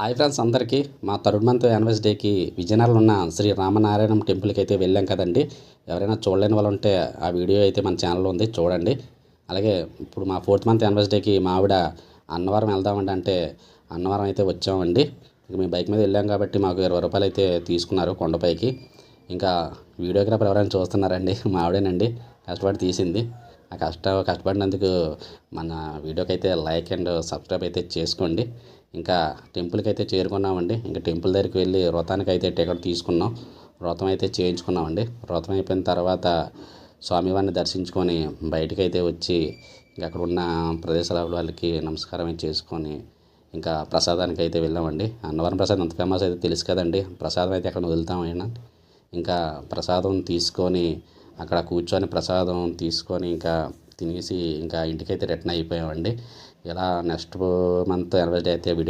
Hi friends అందరికీ మా third month యానివర్సరీకి విజయనగరంలో ఉన్న శ్రీ రామనారాయణం టెంపుల్కి అయితే వెళ్ళాం కదండి. ఎవరైనా చూడలేని వాళ్ళు ఉంటే ఆ వీడియో అయితే మన ఛానల్లో ఉంది, చూడండి. అలాగే ఇప్పుడు మా ఫోర్త్ మంత్ యానివర్సరీకి మా ఆవిడ అన్నవరం వెళ్దామండి అంటే అన్నవరం అయితే వచ్చామండి. ఇక మేము బైక్ మీద వెళ్ళాం కాబట్టి మాకు 20 రూపాయలు అయితే తీసుకున్నారు కొండపైకి. ఇంకా వీడియోగ్రాఫర్ ఎవరైనా చూస్తున్నారండి, మా ఆవిడేనండి కష్టపడి తీసింది. ఆ కష్టపడినందుకు మన వీడియోకి అయితే లైక్ అండ్ సబ్స్క్రైబ్ అయితే చేసుకోండి. ఇంకా టెంపుల్కి అయితే చేరుకున్నామండి. ఇంకా టెంపుల్ దగ్గరికి వెళ్ళి వ్రతానికి అయితే టికెట్ తీసుకున్నాం, వ్రతం అయితే చేయించుకున్నామండి. వ్రతం అయిపోయిన తర్వాత స్వామివారిని దర్శించుకొని బయటకు అయితే వచ్చి ఇంకా అక్కడ ఉన్న ప్రదేశాల వాళ్ళకి నమస్కారం అయితే చేసుకొని ఇంకా ప్రసాదానికి అయితే వెళ్ళామండి. అన్నవరం ప్రసాదం అంత ఫేమస్ అయితే తెలుసు కదండి. ప్రసాదం అయితే అక్కడ వదులుతామైనా ఇంకా ప్రసాదం తీసుకొని అక్కడ కూర్చొని ప్రసాదం తీసుకొని ఇంకా తినేసి ఇంకా ఇంటికైతే రిటర్న్ అయిపోయామండి. ఇలా నెక్స్ట్ మంత్ యానివర్సరీ అయితే వీడియో